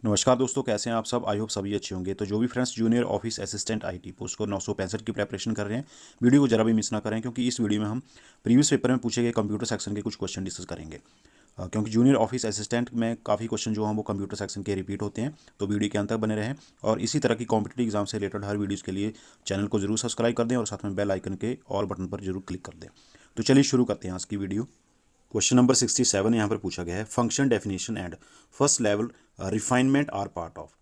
नमस्कार दोस्तों, कैसे हैं आप सब। आई होप सभी अच्छे होंगे। तो जो भी friends junior office assistant IT post code 965 की प्रिपरेशन कर रहे हैं, वीडियो को जरा भी मिस ना करें, क्योंकि इस वीडियो में हम प्रीवियस पेपर में पूछे गए कंप्यूटर सेक्शन के कुछ क्वेश्चन डिस्कस करेंगे। क्योंकि जूनियर ऑफिस असिस्टेंट में काफ़ी क्वेश्चन जो हैं वो कंप्यूटर सेक्शन के रिपीट होते हैं। तो वीडियो के अंत तक बने रहें और इसी तरह की कॉम्पिटिटिव एग्जाम से रिलेटेड हर वीडियोज़ के लिए चैनल को जरूर सब्सक्राइब कर दें और साथ में बेल आइकन के ऑल बटन पर जरूर क्लिक कर दें। तो चलिए शुरू करते हैं आज की वीडियो। क्वेश्चन नंबर 67 यहाँ पर पूछा गया है, function definition and first level refinement are part of.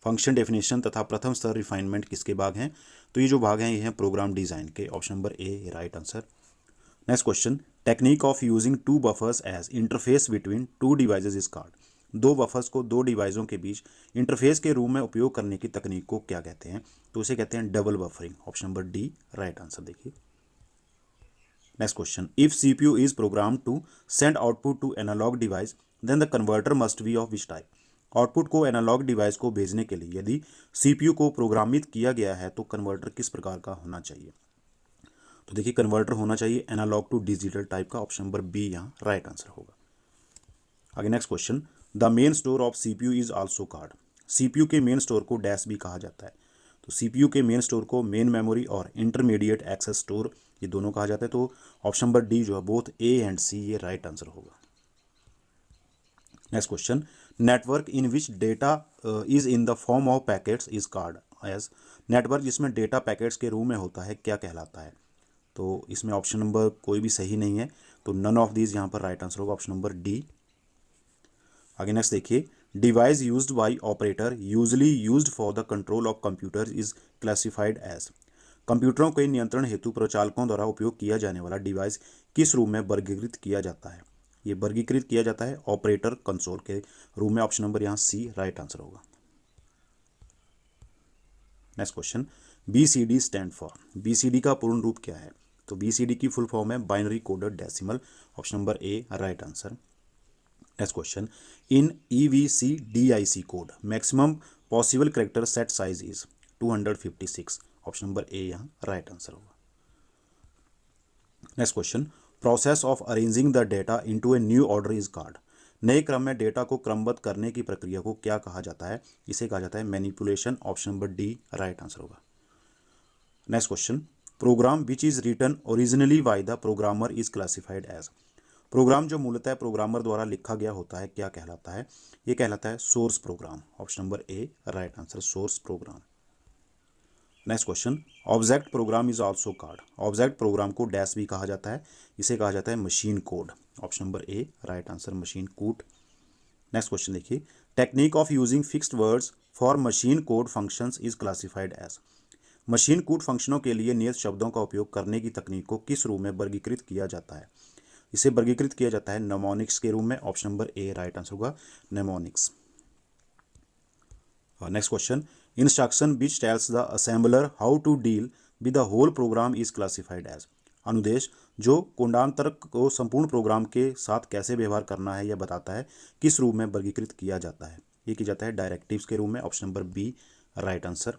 Function definition तथा प्रथम स्तर रिफाइनमेंट किसके भाग हैं? तो ये जो भाग हैं ये हैं प्रोग्राम डिज़ाइन के। Option number A right answer. Next question, technique of using two buffers as interface between two devices is called. दो बफर्स को दो डिवाइसों के बीच इंटरफेस के रूप में उपयोग करने की तकनीक को क्या कहते हैं? तो इसे कहते हैं double buffering. Option number D right answer. देखिए next question, if CPU is program to send output to analog device then the converter must be of which type. Output को एनालॉग डिवाइस को भेजने के लिए यदि सीपीयू को प्रोग्रामित किया गया है तो कन्वर्टर किस प्रकार का होना चाहिए? तो देखिए कन्वर्टर होना चाहिए एनालॉग टू डिजिटल टाइप का। ऑप्शन नंबर बी यहाँ राइट आंसर होगा। आगे next question, the main store of CPU is also called. CPU के मेन स्टोर को डैश भी कहा जाता है। तो सीपीयू के मेन स्टोर को मेन मेमोरी और इंटरमीडिएट एक्सेस स्टोर ये दोनों कहा जाता है। तो ऑप्शन नंबर डी जो है बोथ ए एंड सी ये राइट आंसर होगा। Next question, network in which data is in the form of packets is called as. Network जिसमें डेटा पैकेट्स के रूप में होता है क्या कहलाता है? तो इसमें ऑप्शन नंबर कोई भी सही नहीं है, तो नन ऑफ दीज यहाँ पर राइट आंसर होगा। Option number D. आगे नेक्स्ट देखिए, device used by operator usually used for the control of computer is classified as. कंप्यूटरों के नियंत्रण हेतु प्रचालकों द्वारा उपयोग किया जाने वाला डिवाइस किस रूप में वर्गीकृत किया जाता है? ये वर्गीकृत किया जाता है ऑपरेटर कंसोल के रूप में। ऑप्शन नंबर यहाँ सी राइट आंसर होगा। Next question, BCD stand for. BCD का पूर्ण रूप क्या है? तो बीसीडी की फुल फॉर्म है binary coded decimal. Option number A right answer. Next question, in EVCDIC code maximum possible character set size is 256। Option number A यहाँ right answer होगा। Next question, process of arranging the data into a new order is called. नए क्रम में data को क्रमबद्ध करने की प्रक्रिया को क्या कहा जाता है? इसे कहा जाता है manipulation. Option number D right answer होगा। Next question, program which is written originally by the programmer is classified as. Program जो मूलतः प्रोग्रामर द्वारा लिखा गया होता है क्या कहलाता है? ये कहलाता है source program. Option number A right answer, source program. Next question, object program is also called. Object program को डैश भी कहा जाता है, इसे कहा जाता है machine code. Option number A right answer, machine code. Next question देखिए, technique of using fixed words for machine code functions is classified as. Machine code फंक्शनों के लिए नियत शब्दों का उपयोग करने की तकनीक को किस रूप में वर्गीकृत किया जाता है? इसे वर्गीकृत किया जाता है नेमोनिक्स के रूप में। Option number A right answer होगा, mnemonics. Next question, instruction which tells the assembler how to deal with the whole program is classified as. अनुदेश जो कोडांतरक को संपूर्ण प्रोग्राम के साथ कैसे व्यवहार करना है यह बताता है, किस रूप में वर्गीकृत किया जाता है? ये किया जाता है डायरेक्टिव्स के रूप में। Option number B right answer.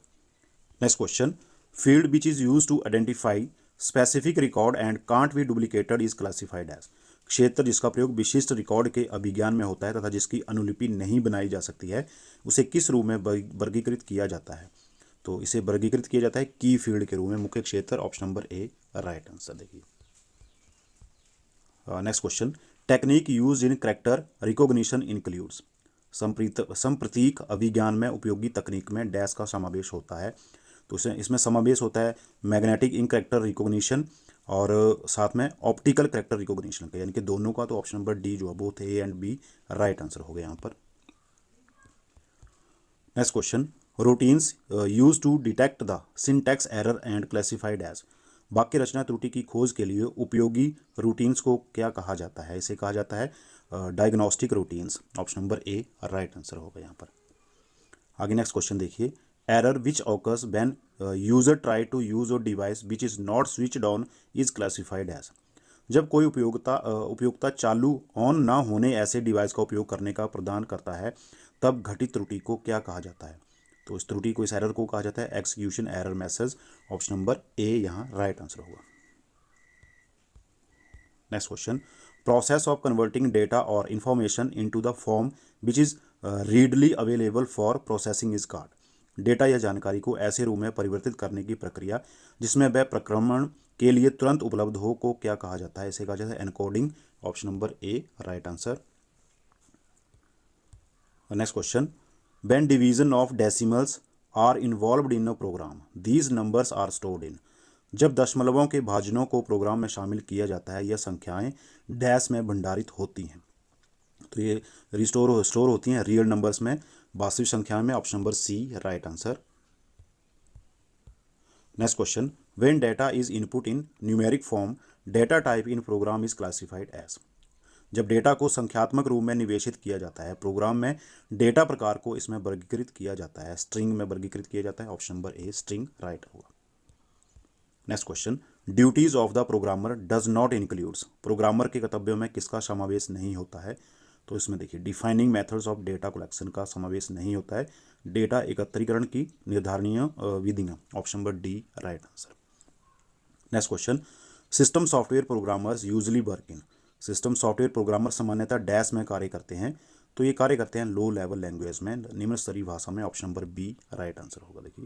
Next question, field which is use to identify specific record and can't be duplicated is classified as. क्षेत्र जिसका प्रयोग विशिष्ट रिकॉर्ड के अभिज्ञान में होता है तथा जिसकी अनुलिपि नहीं बनाई जा सकती है उसे किस रूप में वर्गीकृत किया जाता है? तो इसे वर्गीकृत किया जाता है की फील्ड के रूप में, मुख्य क्षेत्र। Option number A right answer. देखिए next question, technique use in character recognition includes. संप्रतीक अभिज्ञान में उपयोगी तकनीक में डैश का समावेश होता है। तो इसमें समावेश होता है मैग्नेटिक इंक कैरेक्टर रिकॉग्निशन और साथ में ऑप्टिकल कैरेक्टर रिकॉग्निशन का, यानी कि दोनों का। तो ऑप्शन नंबर डी जो है both A and B right answer हो गया यहाँ पर। Next question, routines use to detect the syntax error and classified as. वाक्य रचना त्रुटि की खोज के लिए उपयोगी रूटीन्स को क्या कहा जाता है? इसे कहा जाता है diagnostic routines. Option number A right answer होगा यहाँ पर। आगे नेक्स्ट क्वेश्चन देखिए, error which occurs when user try to use a device which is not switched on is classified as. जब कोई उपयोगिता चालू ऑन ना होने ऐसे डिवाइस का उपयोग करने का प्रदान करता है तब घटित त्रुटि को क्या कहा जाता है? तो इस त्रुटि को, इस एरर को कहा जाता है execution error message. Option number A यहाँ राइट आंसर होगा। Next question, process of converting data और information into the form which is readily available for processing is called. Data या जानकारी को ऐसे रूप में परिवर्तित करने की प्रक्रिया जिसमें वह प्रक्रमण के लिए तुरंत उपलब्ध हो को क्या कहा जाता है? इसे कहा जाता है encoding. Option number A right answer. Next question, when division of decimals are involved in a program these numbers are stored in. जब दशमलवों के भाजनों को प्रोग्राम में शामिल किया जाता है यह संख्याएं डैश में भंडारित होती हैं। तो ये स्टोर होती हैं रियल नंबर्स में, वास्तविक संख्याओं में। Option number C right answer. Next question, when data is input in numeric form data type in program is classified as. जब डेटा को संख्यात्मक रूप में निवेशित किया जाता है प्रोग्राम में डेटा प्रकार को इसमें वर्गीकृत किया जाता है, स्ट्रिंग में वर्गीकृत किया जाता है। Option number A string right होगा। Next question, duties of the programmer does not includes. Programmer के कर्तव्यों में किसका समावेश नहीं होता है? तो इसमें देखिए defining methods of data collection का समावेश नहीं होता है, डेटा एकत्रीकरण की निर्धारणीय विधियां। Option number D right answer. Next question, system software programmers usually work in. System software programmer सामान्यतः डैश में कार्य करते हैं, तो ये कार्य करते हैं लो लेवल लैंग्वेज में, निम्न स्तरीय भाषा में। Option number B right answer होगा। देखिए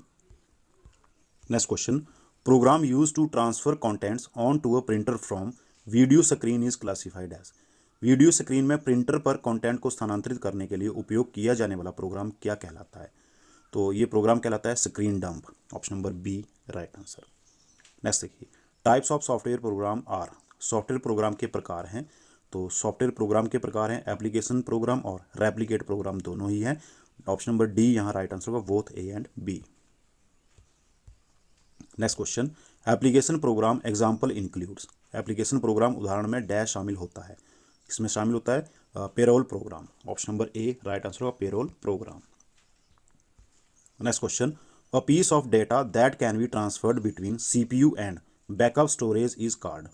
next question, program use to transfer contents on to a printer from video screen is classified as. Video screen में प्रिंटर पर कंटेंट को स्थानांतरित करने के लिए उपयोग किया जाने वाला प्रोग्राम क्या कहलाता है? तो ये प्रोग्राम कहलाता है screen dump. Option number B right answer. Next देखिए, types of software program are. Software program के प्रकार हैं, तो सॉफ्टवेयर प्रोग्राम के प्रकार हैं एप्लीकेशन प्रोग्राम और रेप्लिकेट प्रोग्राम, दोनों ही हैं। ऑप्शन नंबर डी यहाँ राइट आंसर होगा, both A and B. Next question, application program example includes. Application program उदाहरण में डैश शामिल होता है, इसमें शामिल होता है payroll program. Option number A right answer होगा, payroll program. Next question, a piece of data that can be transferred between CPU and backup storage is called.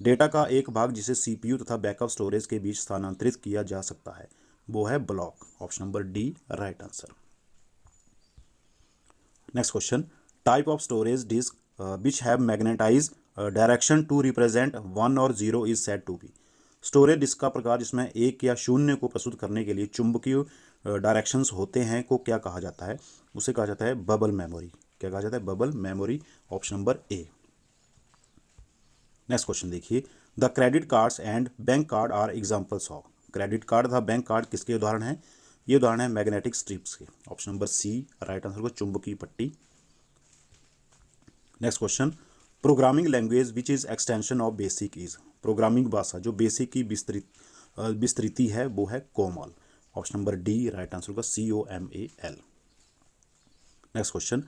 Data का एक भाग जिसे सीपीयू तथा बैकअप स्टोरेज के बीच स्थानांतरित किया जा सकता है वो है block. Option number D right answer. Next question, type of storage disk which have magnetise direction to represent 1 और 0 is said to be. Storage disk का प्रकार जिसमें 1 या 0 को प्रस्तुत करने के लिए चुंबकीय डायरेक्शंस होते हैं को क्या कहा जाता है? उसे कहा जाता है बबल मेमोरी। क्या कहा जाता है? Bubble memory. Option number A. Next question देखिए, the credit cards and bank card are examples of. Credit card तथा बैंक कार्ड किसके उदाहरण हैं? ये उदाहरण है मैग्नेटिक स्ट्रिप्स के। Option number C right answer को चुंबकीय पट्टी। नेक्स्ट क्वेश्चन, programming language which is extension of BASIC is. Programming भाषा जो बेसिक की विस्तृति है वो है COMAL. Option number D right answer होगा, COMAL। Next question,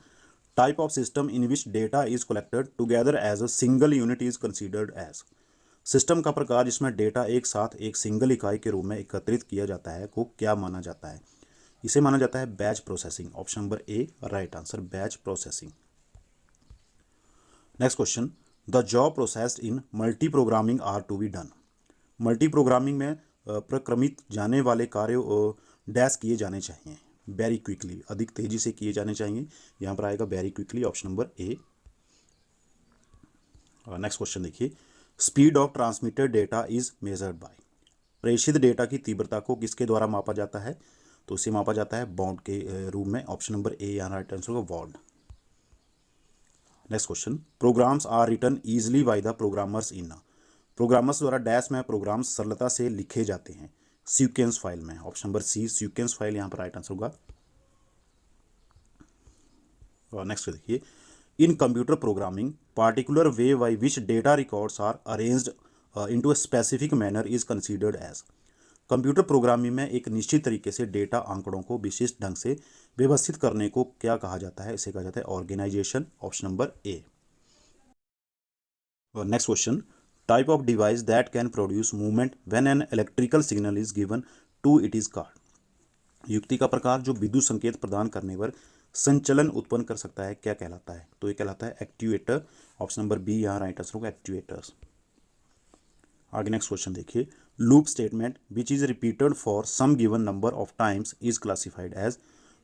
type of system in which data is collected together as a single unit is considered as. System का प्रकार जिसमें डेटा एक साथ एक सिंगल इकाई के रूप में एकत्रित किया जाता है को क्या माना जाता है? इसे माना जाता है batch processing. Option number A right answer, batch processing. Next question, the job processed in multi programming are to be done. Multi programming में प्रक्रमित जाने वाले कार्य डैश किए जाने चाहिए वेरी क्विकली, अधिक तेजी से किए जाने चाहिए। यहाँ पर आएगा very quickly. Option number A. Next question देखिए, speed of transmitted data is measured by. प्रेषित डेटा की तीव्रता को किसके द्वारा मापा जाता है? तो इसे मापा जाता है बाउंड के रूप में। ऑप्शन नंबर ए यहाँ राइट आंसर होगा, वार्ड। Next question, programs are written easily by the programmers in. Programmers द्वारा डैश में प्रोग्राम्स सरलता से लिखे जाते हैं सीक्वेंस फाइल में। Option number C sequence file यहाँ पर राइट आंसर होगा। नेक्स्ट देखिए, in computer programming particular way by which data records are arranged into a specific manner is considered as. Computer programming में एक निश्चित तरीके से डेटा आंकड़ों को विशिष्ट ढंग से व्यवस्थित करने को क्या कहा जाता है? इसे कहा जाता है organisation. Option number A. Next question, type of device that can produce movement when an electrical signal is given to it is called. युक्ति का प्रकार जो विद्युत संकेत प्रदान करने पर संचलन उत्पन्न कर सकता है क्या कहलाता है? तो ये कहलाता है एक्ट्यूएटर। ऑप्शन नंबर बी यहाँ राइट आंसर होगा, एक्ट्यूएटर्स। आगे नेक्स्ट क्वेश्चन देखिए, loop statement which is repeated for some given number of times is classified as.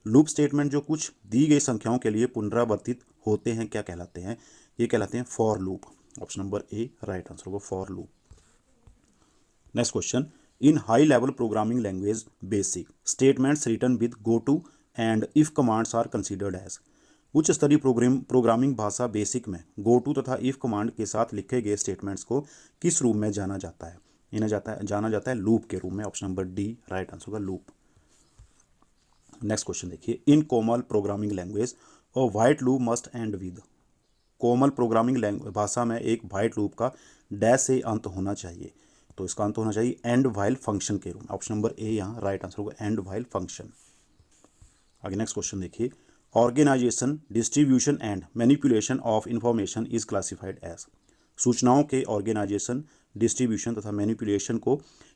Loop statement जो कुछ दी गई संख्याओं के लिए पुनरावर्तित होते हैं क्या कहलाते हैं? ये कहलाते हैं for loop. Option number A right answer होगा, for loop. Next question, in high level programming language BASIC statements written with go to and if commands are considered as. उच्च स्तरीय प्रोग्रामिंग भाषा बेसिक में गो टू तथा if command के साथ लिखे गए स्टेटमेंट्स को किस रूप में जाना जाता है? इन्हें जाना जाता है लूप के रूप में। Option number D right answer होगा लूप। नेक्स्ट क्वेश्चन देखिए, इन कोमल प्रोग्रामिंग लैंग्वेज और white loop must and with. Komal programming भाषा में एक वाइट लूप का डैश से अंत होना चाहिए, तो इसका अंत होना चाहिए एंड वाइल फंक्शन के रूप में। ऑप्शन नंबर ए यहाँ राइट आंसर होगा एंड वाइल फंक्शन। आगे नेक्स्ट क्वेश्चन देखिए, organisation distribution and manipulation of information is classified as. सूचनाओं के ऑर्गेनाइजेशन डिस्ट्रीब्यूशन तथा मैनिपुलेशन को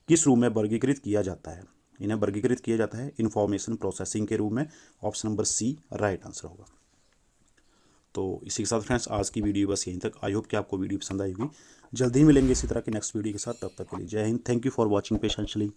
किस रूप में वर्गीकृत किया जाता है? इन्हें वर्गीकृत किया जाता है इंफॉर्मेशन प्रोसेसिंग के रूप में। Option number C right answer होगा। तो इसी के साथ फ्रेंड्स आज की वीडियो बस यहीं तक। आई होप कि आपको वीडियो पसंद आई होगी। जल्दी ही मिलेंगे इसी तरह के नेक्स्ट वीडियो के साथ, तब तक के लिए जय Hind. Thank you for watching patiently.